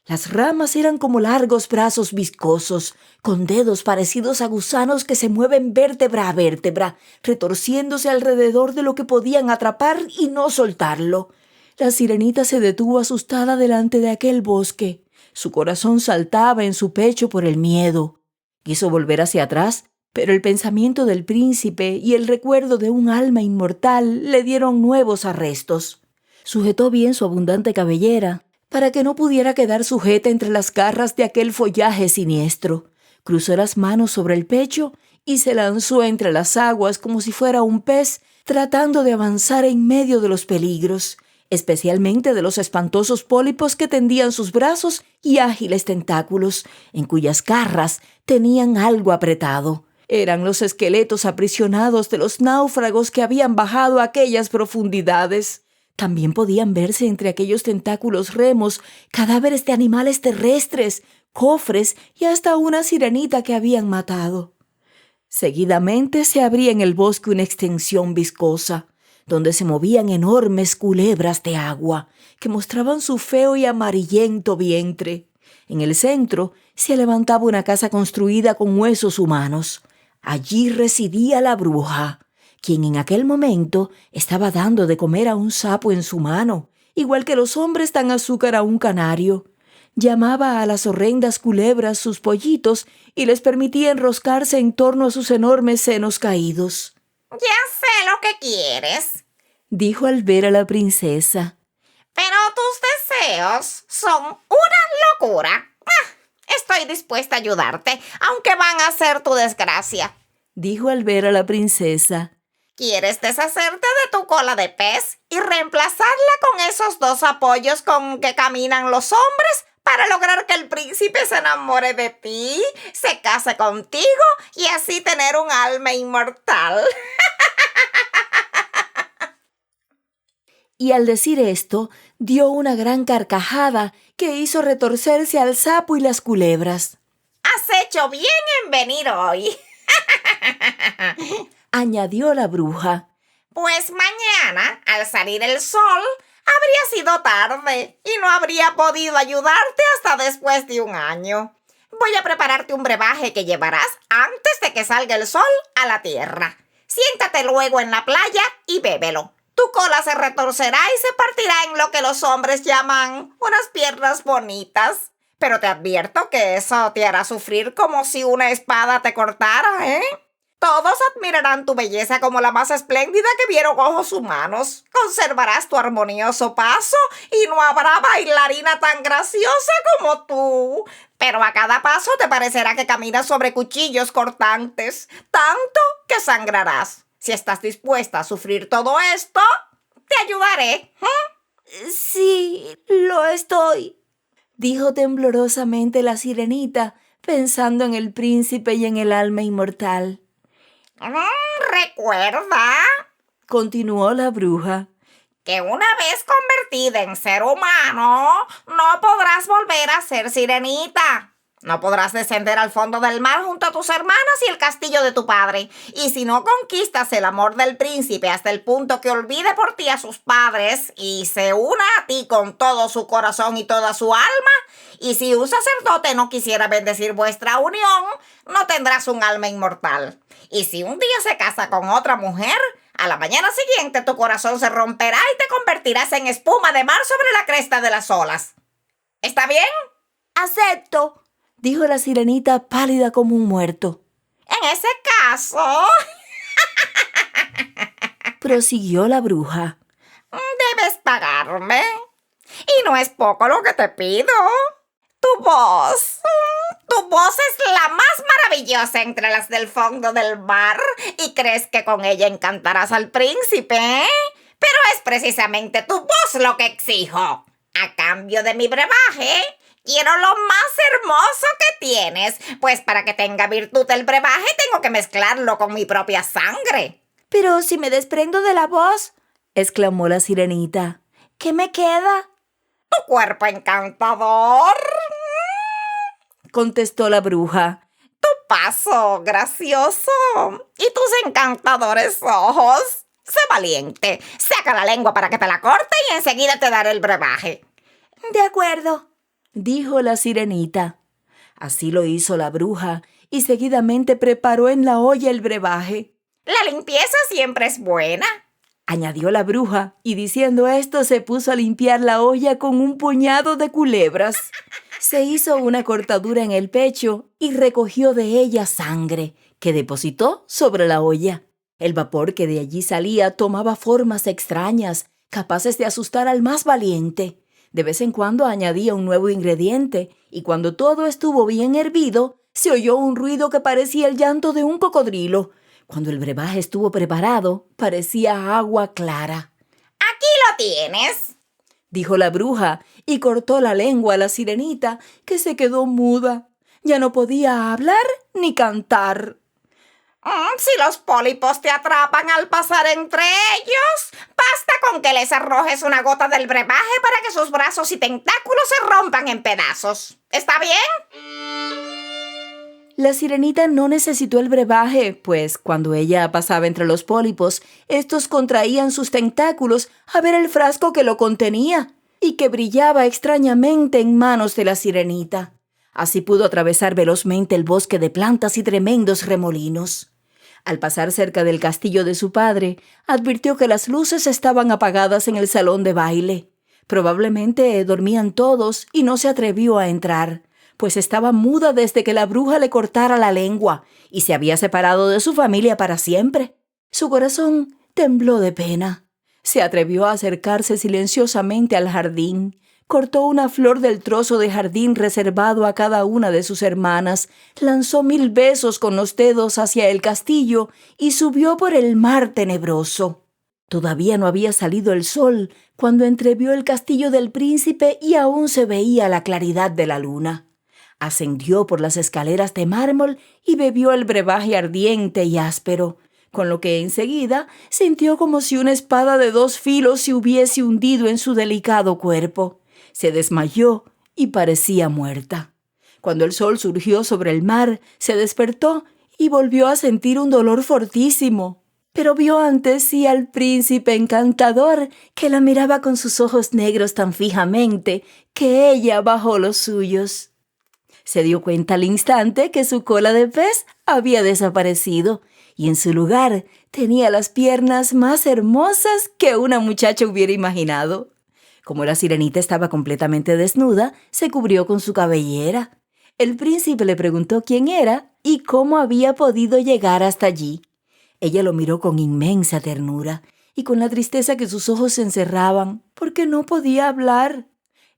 Las ramas eran como largos brazos viscosos, con dedos parecidos a gusanos que se mueven vértebra a vértebra, retorciéndose alrededor de lo que podían atrapar y no soltarlo. La sirenita se detuvo asustada delante de aquel bosque. Su corazón saltaba en su pecho por el miedo. Quiso volver hacia atrás, pero el pensamiento del príncipe y el recuerdo de un alma inmortal le dieron nuevos arrestos. Sujetó bien su abundante cabellera para que no pudiera quedar sujeta entre las garras de aquel follaje siniestro. Cruzó las manos sobre el pecho y se lanzó entre las aguas como si fuera un pez, tratando de avanzar en medio de los peligros, especialmente de los espantosos pólipos que tendían sus brazos y ágiles tentáculos, en cuyas garras tenían algo apretado. Eran los esqueletos aprisionados de los náufragos que habían bajado a aquellas profundidades. También podían verse entre aquellos tentáculos remos cadáveres de animales terrestres, cofres y hasta una sirenita que habían matado. Seguidamente se abría en el bosque una extensión viscosa, donde se movían enormes culebras de agua que mostraban su feo y amarillento vientre. En el centro se levantaba una casa construida con huesos humanos. Allí residía la bruja, quien en aquel momento estaba dando de comer a un sapo en su mano, igual que los hombres dan azúcar a un canario. Llamaba a las horrendas culebras sus pollitos y les permitía enroscarse en torno a sus enormes senos caídos. Ya sé lo que quieres, dijo al ver a la princesa. pero tus deseos son una locura. Estoy dispuesta a ayudarte, aunque van a ser tu desgracia, dijo al ver a la princesa. ¿Quieres deshacerte de tu cola de pez y reemplazarla con esos 2 apoyos con que caminan los hombres para lograr que el príncipe se enamore de ti, se case contigo y así tener un alma inmortal? Y al decir esto, dio una gran carcajada que hizo retorcerse al sapo y las culebras. Has hecho bien en venir hoy, añadió la bruja. pues mañana, al salir el sol, habría sido tarde y no habría podido ayudarte hasta después de 1 año. Voy a prepararte un brebaje que llevarás antes de que salga el sol a la tierra. Siéntate luego en la playa y bébelo. Tu cola se retorcerá y se partirá en lo que los hombres llaman unas piernas bonitas. Pero te advierto que eso te hará sufrir como si una espada te cortara, ¿eh? Todos admirarán tu belleza como la más espléndida que vieron ojos humanos. Conservarás tu armonioso paso y no habrá bailarina tan graciosa como tú. Pero a cada paso te parecerá que caminas sobre cuchillos cortantes, tanto que sangrarás. Si estás dispuesta a sufrir todo esto, te ayudaré. Sí, lo estoy, dijo temblorosamente la sirenita, pensando en el príncipe y en el alma inmortal. Recuerda, continuó la bruja, que una vez convertida en ser humano, no podrás volver a ser sirenita. No podrás descender al fondo del mar junto a tus hermanas y el castillo de tu padre. Y si no conquistas el amor del príncipe hasta el punto que olvide por ti a sus padres y se una a ti con todo su corazón y toda su alma, y si un sacerdote no quisiera bendecir vuestra unión, no tendrás un alma inmortal. Y si un día se casa con otra mujer, a la mañana siguiente tu corazón se romperá y te convertirás en espuma de mar sobre la cresta de las olas. ¿Está bien? acepto, dijo la sirenita pálida como un muerto. En ese caso, prosiguió la bruja, debes pagarme. Y no es poco lo que te pido. Tu voz es la más maravillosa entre las del fondo del mar y crees que con ella encantarás al príncipe, ¿eh? Pero es precisamente tu voz lo que exijo. A cambio de mi brebaje, quiero lo más hermoso que tienes, pues para que tenga virtud el brebaje tengo que mezclarlo con mi propia sangre. Pero si me desprendo de la voz, exclamó la sirenita, ¿qué me queda? Tu cuerpo encantador, contestó la bruja, tu paso gracioso y tus encantadores ojos. Sé valiente, saca la lengua para que te la corte y enseguida te daré el brebaje. De acuerdo, dijo la sirenita. Así lo hizo la bruja y seguidamente preparó en la olla el brebaje. La limpieza siempre es buena, añadió la bruja, y diciendo esto se puso a limpiar la olla con un puñado de culebras. Se hizo una cortadura en el pecho y recogió de ella sangre, que depositó sobre la olla. El vapor que de allí salía tomaba formas extrañas, capaces de asustar al más valiente. De vez en cuando añadía un nuevo ingrediente, y cuando todo estuvo bien hervido, se oyó un ruido que parecía el llanto de un cocodrilo. Cuando el brebaje estuvo preparado, parecía agua clara. ¡Aquí lo tienes!, dijo la bruja, y cortó la lengua a la sirenita, que se quedó muda. Ya no podía hablar ni cantar. Si los pólipos te atrapan al pasar entre ellos, basta con que les arrojes una gota del brebaje para que sus brazos y tentáculos se rompan en pedazos. ¿Está bien? La sirenita no necesitó el brebaje, pues cuando ella pasaba entre los pólipos, estos contraían sus tentáculos a ver el frasco que lo contenía y que brillaba extrañamente en manos de la sirenita. Así pudo atravesar velozmente el bosque de plantas y tremendos remolinos. Al pasar cerca del castillo de su padre, advirtió que las luces estaban apagadas en el salón de baile. Probablemente dormían todos y no se atrevió a entrar, pues estaba muda desde que la bruja le cortara la lengua y se había separado de su familia para siempre. Su corazón tembló de pena. Se atrevió a acercarse silenciosamente al jardín. Cortó una flor del trozo de jardín reservado a cada una de sus hermanas, lanzó 1000 besos con los dedos hacia el castillo y subió por el mar tenebroso. Todavía no había salido el sol cuando entrevió el castillo del príncipe y aún se veía la claridad de la luna. Ascendió por las escaleras de mármol y bebió el brebaje ardiente y áspero, con lo que enseguida sintió como si una espada de 2 filos se hubiese hundido en su delicado cuerpo. Se desmayó y parecía muerta. Cuando el sol surgió sobre el mar, se despertó y volvió a sentir un dolor fortísimo. Pero vio ante sí al príncipe encantador que la miraba con sus ojos negros tan fijamente que ella bajó los suyos. Se dio cuenta al instante que su cola de pez había desaparecido y en su lugar Tenía las piernas más hermosas que una muchacha hubiera imaginado. Como la sirenita estaba completamente desnuda, se cubrió con su cabellera. El príncipe le preguntó quién era y cómo había podido llegar hasta allí. Ella lo miró con inmensa ternura y con la tristeza que sus ojos se encerraban porque no podía hablar.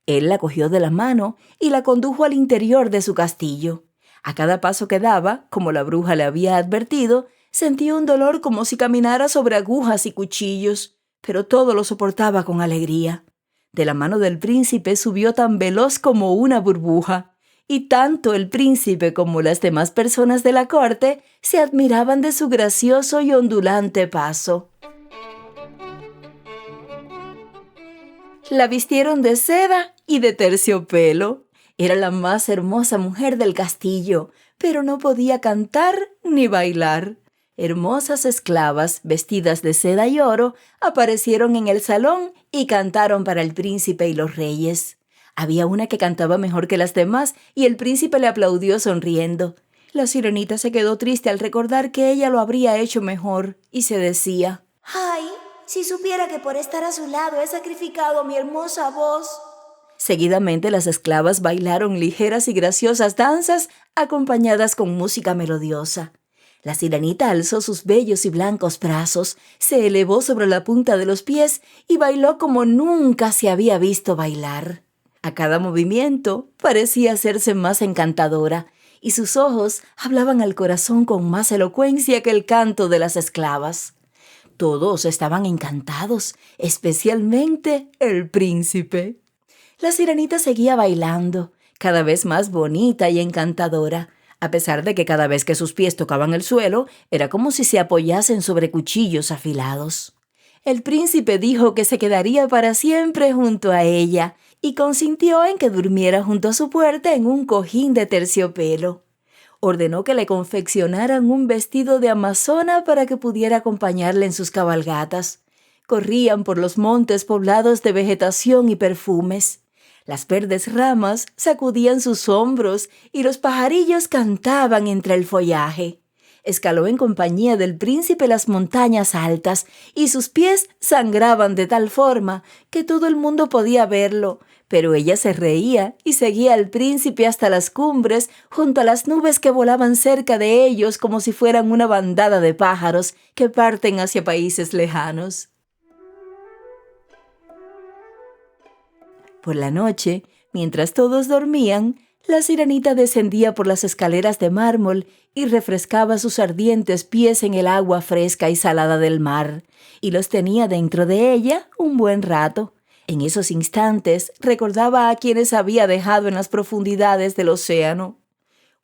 Él la cogió de la mano y la condujo al interior de su castillo. A cada paso que daba, como la bruja le había advertido, sentía un dolor como si caminara sobre agujas y cuchillos, pero todo lo soportaba con alegría. De la mano del príncipe subió tan veloz como una burbuja, y tanto el príncipe como las demás personas de la corte se admiraban de su gracioso y ondulante paso. La vistieron de seda y de terciopelo. Era la más hermosa mujer del castillo, pero no podía cantar ni bailar. Hermosas esclavas, vestidas de seda y oro, aparecieron en el salón y cantaron para el príncipe y los reyes. Había una que cantaba mejor que las demás y el príncipe le aplaudió sonriendo. La sirenita se quedó triste al recordar que ella lo habría hecho mejor y se decía: ¡Ay! Si supiera que por estar a su lado he sacrificado mi hermosa voz. Seguidamente las esclavas bailaron ligeras y graciosas danzas acompañadas con música melodiosa. La sirenita alzó sus bellos y blancos brazos, se elevó sobre la punta de los pies y bailó como nunca se había visto bailar. A cada movimiento parecía hacerse más encantadora y sus ojos hablaban al corazón con más elocuencia que el canto de las esclavas. Todos estaban encantados, especialmente el príncipe. La sirenita seguía bailando, cada vez más bonita y encantadora, a pesar de que cada vez que sus pies tocaban el suelo, era como si se apoyasen sobre cuchillos afilados. El príncipe dijo que se quedaría para siempre junto a ella y consintió en que durmiera junto a su puerta en un cojín de terciopelo. Ordenó que le confeccionaran un vestido de amazona para que pudiera acompañarle en sus cabalgatas. Corrían por los montes poblados de vegetación y perfumes. Las verdes ramas sacudían sus hombros y los pajarillos cantaban entre el follaje. Escaló en compañía del príncipe las montañas altas y sus pies sangraban de tal forma que todo el mundo podía verlo, pero ella se reía y seguía al príncipe hasta las cumbres, junto a las nubes que volaban cerca de ellos como si fueran una bandada de pájaros que parten hacia países lejanos. Por la noche, mientras todos dormían, la sirenita descendía por las escaleras de mármol y refrescaba sus ardientes pies en el agua fresca y salada del mar, y los tenía dentro de ella un buen rato. En esos instantes recordaba a quienes había dejado en las profundidades del océano.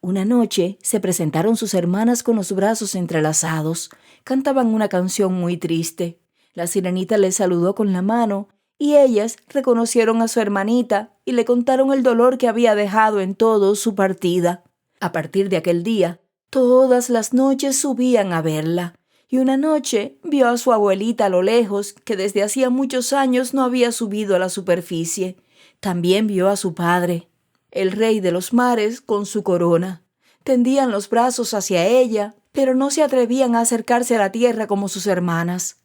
Una noche se presentaron sus hermanas con los brazos entrelazados. Cantaban una canción muy triste. La sirenita les saludó con la mano y ellas reconocieron a su hermanita y le contaron el dolor que había dejado en todos su partida. A partir de aquel día, todas las noches subían a verla. Y una noche vio a su abuelita a lo lejos, que desde hacía muchos años no había subido a la superficie. También vio a su padre, el rey de los mares, con su corona. Tendían los brazos hacia ella, pero no se atrevían a acercarse a la tierra como sus hermanas.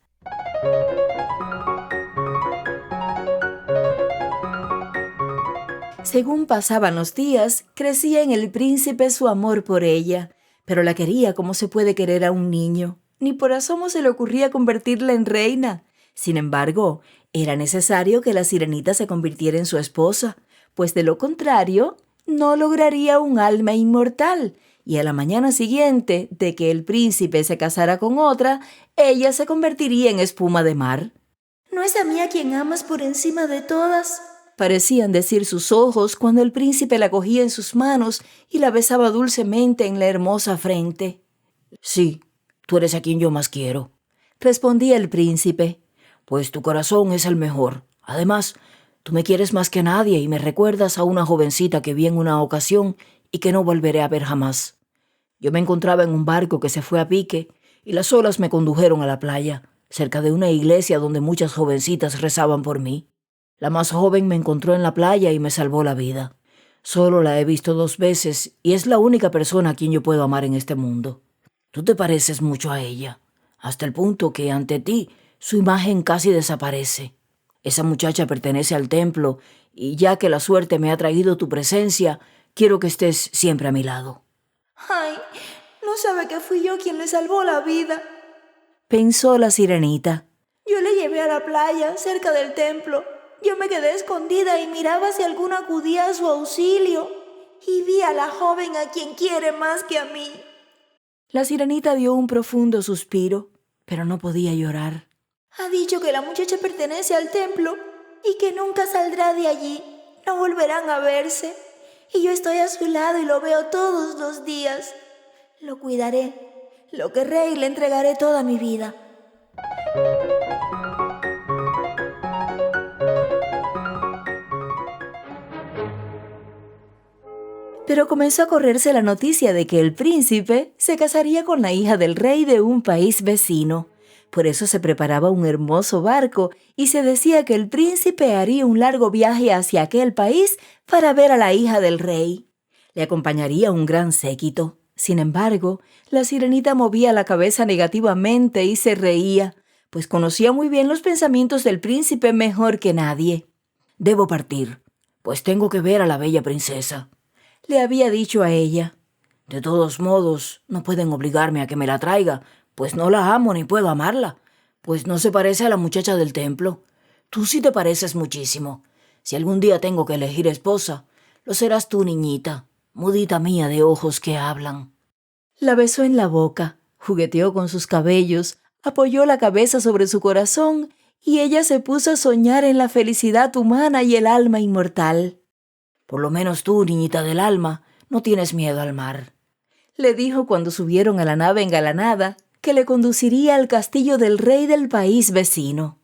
Según pasaban los días, crecía en el príncipe su amor por ella, pero la quería como se puede querer a un niño. Ni por asomo se le ocurría convertirla en reina. Sin embargo, era necesario que la sirenita se convirtiera en su esposa, pues de lo contrario, no lograría un alma inmortal, y a la mañana siguiente de que el príncipe se casara con otra, ella se convertiría en espuma de mar. ¿No es a mí a quien amas por encima de todas?, parecían decir sus ojos cuando el príncipe la cogía en sus manos y la besaba dulcemente en la hermosa frente. «Sí, tú eres a quien yo más quiero», respondía el príncipe, «pues tu corazón es el mejor. Además, tú me quieres más que nadie y me recuerdas a una jovencita que vi en una ocasión y que no volveré a ver jamás. Yo me encontraba en un barco que se fue a pique y las olas me condujeron a la playa, cerca de una iglesia donde muchas jovencitas rezaban por mí. La más joven me encontró en la playa y me salvó la vida. Solo la he visto 2 veces y es la única persona a quien yo puedo amar en este mundo. Tú te pareces mucho a ella. hasta el punto que ante ti su imagen casi desaparece. Esa muchacha pertenece al templo y ya que la suerte me ha traído tu presencia, quiero que estés siempre a mi lado. Ay, no sabe que fui yo quien le salvó la vida. Pensó la sirenita. Yo le llevé a la playa, cerca del templo. Yo me quedé escondida y miraba si alguno acudía a su auxilio. Y vi a la joven a quien quiere más que a mí. La sirenita dio un profundo suspiro, pero no podía llorar. Ha dicho que la muchacha pertenece al templo y que nunca saldrá de allí. No volverán a verse. Y yo estoy a su lado y lo veo todos los días. Lo cuidaré, lo querré y le entregaré toda mi vida. Pero comenzó a correrse la noticia de que el príncipe se casaría con la hija del rey de un país vecino. Por eso se preparaba un hermoso barco y se decía que el príncipe haría un largo viaje hacia aquel país para ver a la hija del rey. Le acompañaría un gran séquito. Sin embargo, la sirenita movía la cabeza negativamente y se reía, pues conocía muy bien los pensamientos del príncipe mejor que nadie. «Debo partir, pues tengo que ver a la bella princesa», le había dicho a ella. «De todos modos, no pueden obligarme a que me la traiga, pues no la amo ni puedo amarla, pues no se parece a la muchacha del templo. Tú sí te pareces muchísimo. Si algún día tengo que elegir esposa, lo serás tú, niñita, mudita mía de ojos que hablan». La besó en la boca, jugueteó con sus cabellos, apoyó la cabeza sobre su corazón y ella se puso a soñar en la felicidad humana y el alma inmortal. «Por lo menos tú, niñita del alma, no tienes miedo al mar», le dijo cuando subieron a la nave engalanada que le conduciría al castillo del rey del país vecino.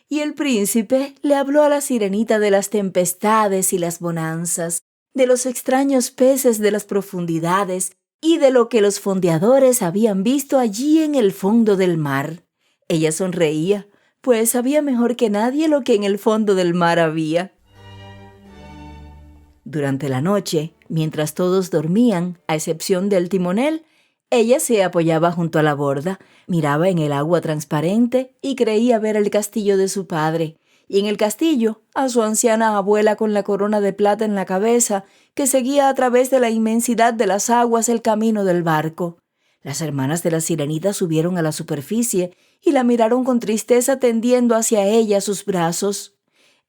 Y el príncipe le habló a la sirenita de las tempestades y las bonanzas, de los extraños peces de las profundidades y de lo que los fondeadores habían visto allí en el fondo del mar. Ella sonreía, pues sabía mejor que nadie lo que en el fondo del mar había. Durante la noche, mientras todos dormían, a excepción del timonel, ella se apoyaba junto a la borda, miraba en el agua transparente y creía ver el castillo de su padre, y en el castillo a su anciana abuela con la corona de plata en la cabeza, que seguía a través de la inmensidad de las aguas el camino del barco. Las hermanas de la sirenita subieron a la superficie y la miraron con tristeza tendiendo hacia ella sus brazos.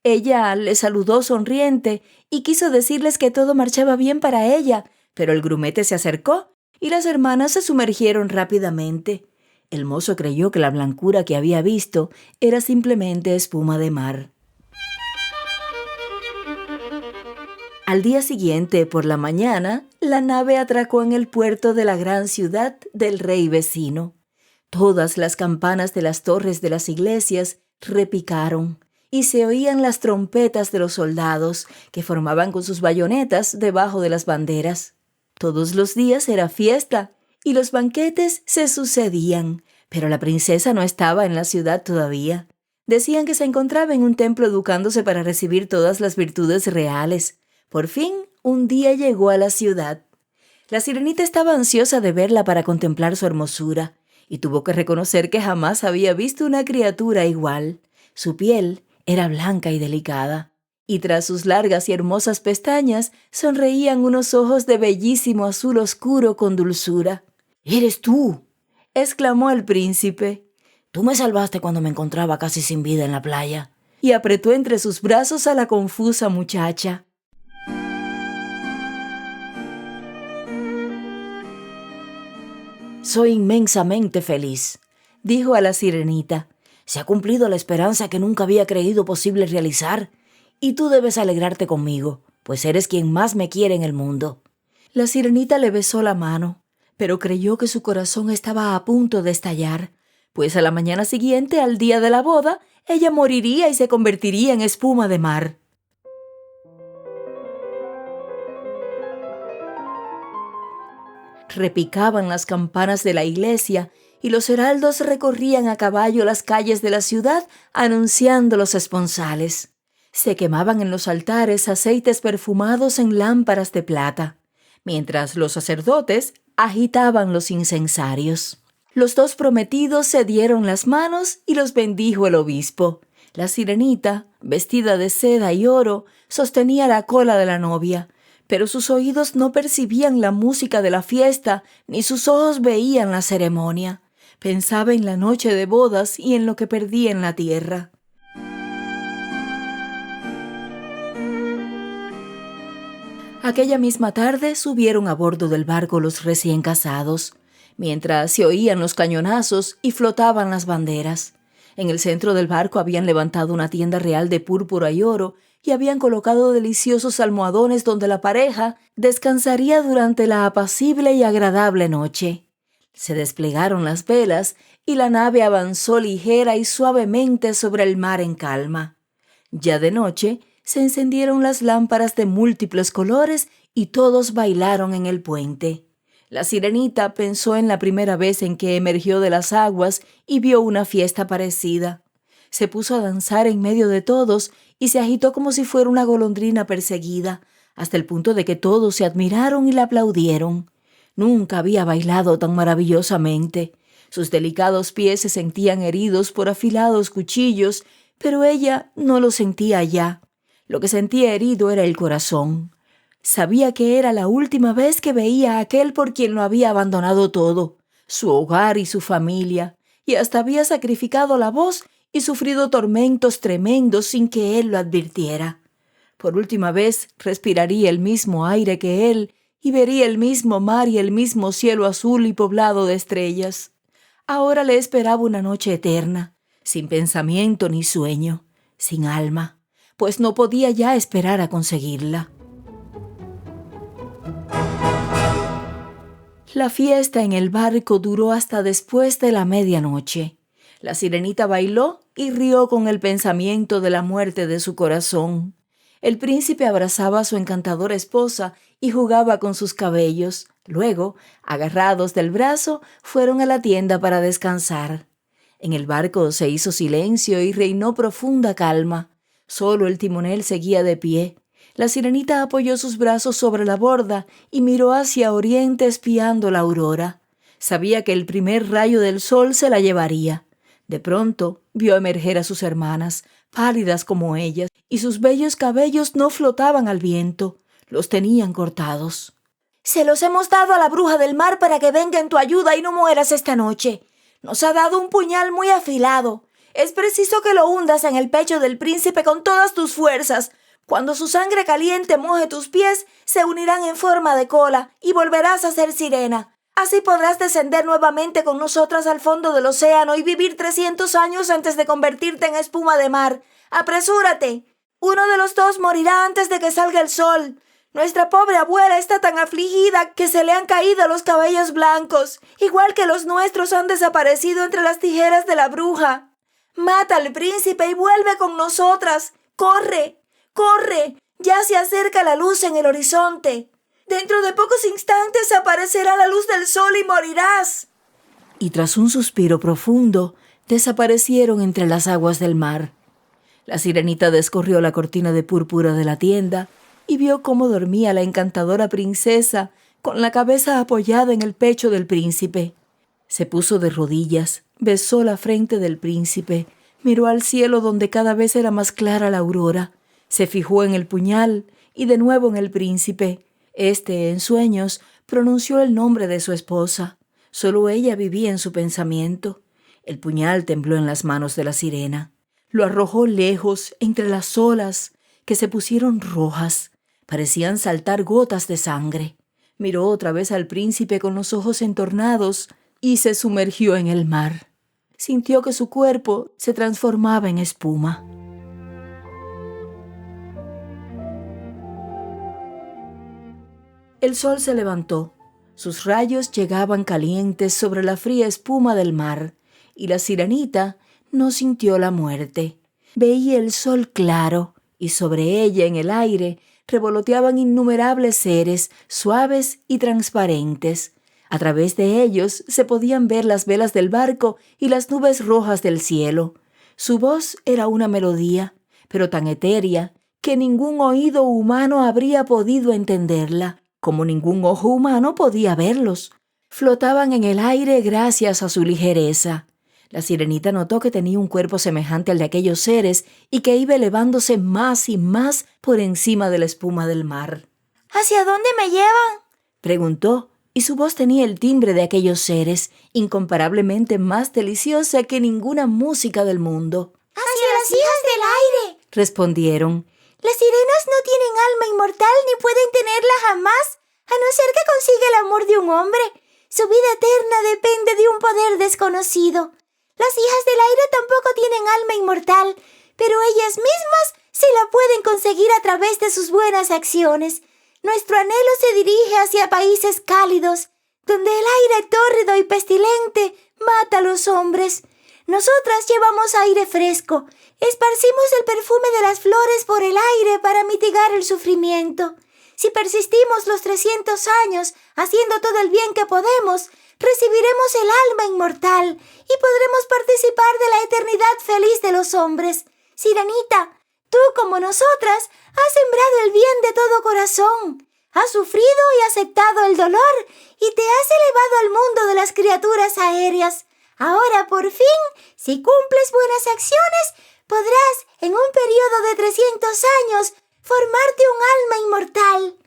Ella les saludó sonriente y quiso decirles que todo marchaba bien para ella, pero el grumete se acercó y las hermanas se sumergieron rápidamente. El mozo creyó que la blancura que había visto era simplemente espuma de mar. Al día siguiente, por la mañana, la nave atracó en el puerto de la gran ciudad del rey vecino. Todas las campanas de las torres de las iglesias repicaron y se oían las trompetas de los soldados que formaban con sus bayonetas debajo de las banderas. Todos los días era fiesta y los banquetes se sucedían, pero la princesa no estaba en la ciudad todavía. Decían que se encontraba en un templo educándose para recibir todas las virtudes reales. Por fin, un día llegó a la ciudad. La sirenita estaba ansiosa de verla para contemplar su hermosura y tuvo que reconocer que jamás había visto una criatura igual. Su piel era blanca y delicada, y tras sus largas y hermosas pestañas sonreían unos ojos de bellísimo azul oscuro con dulzura. «¡Eres tú!», exclamó el príncipe. «Tú me salvaste cuando me encontraba casi sin vida en la playa», y apretó entre sus brazos a la confusa muchacha. «Soy inmensamente feliz», dijo a la sirenita. «Se ha cumplido la esperanza que nunca había creído posible realizar, y tú debes alegrarte conmigo, pues eres quien más me quiere en el mundo». La sirenita le besó la mano, pero creyó que su corazón estaba a punto de estallar, pues a la mañana siguiente, al día de la boda, ella moriría y se convertiría en espuma de mar. Repicaban las campanas de la iglesia y los heraldos recorrían a caballo las calles de la ciudad anunciando los esponsales. Se quemaban en los altares aceites perfumados en lámparas de plata, mientras los sacerdotes agitaban los incensarios. Los dos prometidos se dieron las manos y los bendijo el obispo. La sirenita, vestida de seda y oro, sostenía la cola de la novia, pero sus oídos no percibían la música de la fiesta, ni sus ojos veían la ceremonia. Pensaba en la noche de bodas y en lo que perdía en la tierra. Aquella misma tarde subieron a bordo del barco los recién casados, mientras se oían los cañonazos y flotaban las banderas. En el centro del barco habían levantado una tienda real de púrpura y oro y habían colocado deliciosos almohadones donde la pareja descansaría durante la apacible y agradable noche. Se desplegaron las velas y la nave avanzó ligera y suavemente sobre el mar en calma. Ya de noche se encendieron las lámparas de múltiples colores y todos bailaron en el puente. La sirenita pensó en la primera vez en que emergió de las aguas y vio una fiesta parecida. Se puso a danzar en medio de todos y se agitó como si fuera una golondrina perseguida, hasta el punto de que todos se admiraron y la aplaudieron. Nunca había bailado tan maravillosamente. Sus delicados pies se sentían heridos por afilados cuchillos, pero ella no lo sentía ya. Lo que sentía herido era el corazón. Sabía que era la última vez que veía a aquel por quien lo había abandonado todo, su hogar y su familia, y hasta había sacrificado la voz y sufrido tormentos tremendos sin que él lo advirtiera. Por última vez respiraría el mismo aire que él y vería el mismo mar y el mismo cielo azul y poblado de estrellas. Ahora le esperaba una noche eterna, sin pensamiento ni sueño, sin alma, pues no podía ya esperar a conseguirla. La fiesta en el barco duró hasta después de la medianoche. La sirenita bailó y rió con el pensamiento de la muerte de su corazón. El príncipe abrazaba a su encantadora esposa y jugaba con sus cabellos. Luego, agarrados del brazo, fueron a la tienda para descansar. En el barco se hizo silencio y reinó profunda calma. Solo el timonel seguía de pie. La sirenita apoyó sus brazos sobre la borda y miró hacia oriente espiando la aurora. Sabía que el primer rayo del sol se la llevaría. De pronto vio emerger a sus hermanas, pálidas como ellas, y sus bellos cabellos no flotaban al viento, los tenían cortados. Se los hemos dado a la bruja del mar para que venga en tu ayuda y no mueras esta noche. Nos ha dado un puñal muy afilado. Es preciso que lo hundas en el pecho del príncipe con todas tus fuerzas. Cuando su sangre caliente moje tus pies, se unirán en forma de cola y volverás a ser sirena. Así podrás descender nuevamente con nosotras al fondo del océano y vivir 300 años antes de convertirte en espuma de mar. ¡Apresúrate! Uno de los dos morirá antes de que salga el sol. Nuestra pobre abuela está tan afligida que se le han caído los cabellos blancos, igual que los nuestros han desaparecido entre las tijeras de la bruja. Mata al príncipe y vuelve con nosotras. ¡Corre! ¡Corre! Ya se acerca la luz en el horizonte. Dentro de pocos instantes aparecerá la luz del sol y morirás. Y tras un suspiro profundo, desaparecieron entre las aguas del mar. La sirenita descorrió la cortina de púrpura de la tienda y vio cómo dormía la encantadora princesa con la cabeza apoyada en el pecho del príncipe. Se puso de rodillas, besó la frente del príncipe, miró al cielo donde cada vez era más clara la aurora, se fijó en el puñal y de nuevo en el príncipe. Este, en sueños, pronunció el nombre de su esposa. Solo ella vivía en su pensamiento. El puñal tembló en las manos de la sirena. Lo arrojó lejos, entre las olas, que se pusieron rojas. Parecían saltar gotas de sangre. Miró otra vez al príncipe con los ojos entornados y se sumergió en el mar. Sintió que su cuerpo se transformaba en espuma. El sol se levantó. Sus rayos llegaban calientes sobre la fría espuma del mar, y la sirenita no sintió la muerte. Veía el sol claro, y sobre ella en el aire revoloteaban innumerables seres suaves y transparentes. A través de ellos se podían ver las velas del barco y las nubes rojas del cielo. Su voz era una melodía, pero tan etérea que ningún oído humano habría podido entenderla, como ningún ojo humano podía verlos. flotaban en el aire gracias a su ligereza. La sirenita notó que tenía un cuerpo semejante al de aquellos seres y que iba elevándose más y más por encima de la espuma del mar. ¿Hacia dónde me llevan? Preguntó, y su voz tenía el timbre de aquellos seres, incomparablemente más deliciosa que ninguna música del mundo. ¡Hacia las hijas del aire! Respondieron. Las sirenas no tienen alma inmortal ni pueden tenerla jamás, a no ser que consiga el amor de un hombre. Su vida eterna depende de un poder desconocido. Las hijas del aire tampoco tienen alma inmortal, pero ellas mismas se la pueden conseguir a través de sus buenas acciones. Nuestro anhelo se dirige hacia países cálidos, donde el aire tórrido y pestilente mata a los hombres. Nosotras llevamos aire fresco, esparcimos el perfume de las flores por el aire para mitigar el sufrimiento. Si persistimos los 300 años haciendo todo el bien que podemos, recibiremos el alma inmortal y podremos participar de la eternidad feliz de los hombres. Sirenita, tú como nosotras has sembrado el bien de todo corazón. Has sufrido y aceptado el dolor y te has elevado al mundo de las criaturas aéreas. Ahora, por fin, si cumples buenas acciones, podrás, en un periodo de 300 años, formarte un alma inmortal.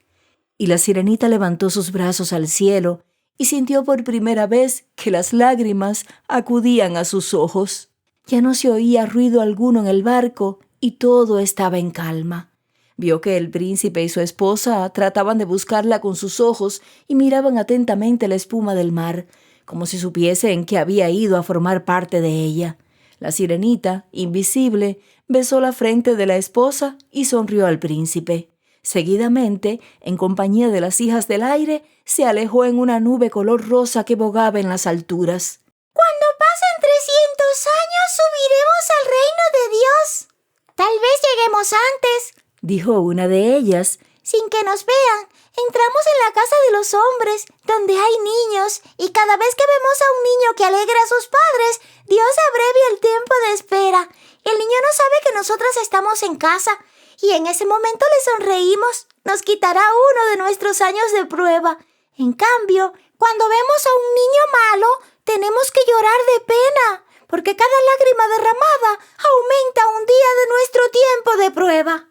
Y la sirenita levantó sus brazos al cielo y sintió por primera vez que las lágrimas acudían a sus ojos. Ya no se oía ruido alguno en el barco y todo estaba en calma. Vio que el príncipe y su esposa trataban de buscarla con sus ojos y miraban atentamente la espuma del mar, como si supiesen que había ido a formar parte de ella. La sirenita, invisible, besó la frente de la esposa y sonrió al príncipe. Seguidamente, en compañía de las hijas del aire, se alejó en una nube color rosa que bogaba en las alturas. Cuando pasen 300 años, subiremos al reino de Dios. Tal vez lleguemos antes, dijo una de ellas. Sin que nos vean, entramos en la casa de los hombres, donde hay niños, y cada vez que vemos a un niño que alegra a sus padres, Dios abrevia el tiempo de espera. El niño no sabe que nosotras estamos en casa, y en ese momento le sonreímos. Nos quitará uno de nuestros años de prueba. En cambio, cuando vemos a un niño malo, tenemos que llorar de pena, porque cada lágrima derramada aumenta un día de nuestro tiempo de prueba.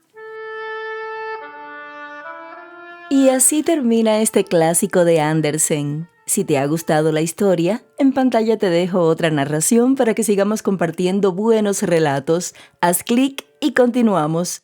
Y así termina este clásico de Andersen. Si te ha gustado la historia, en pantalla te dejo otra narración para que sigamos compartiendo buenos relatos. Haz clic y continuamos.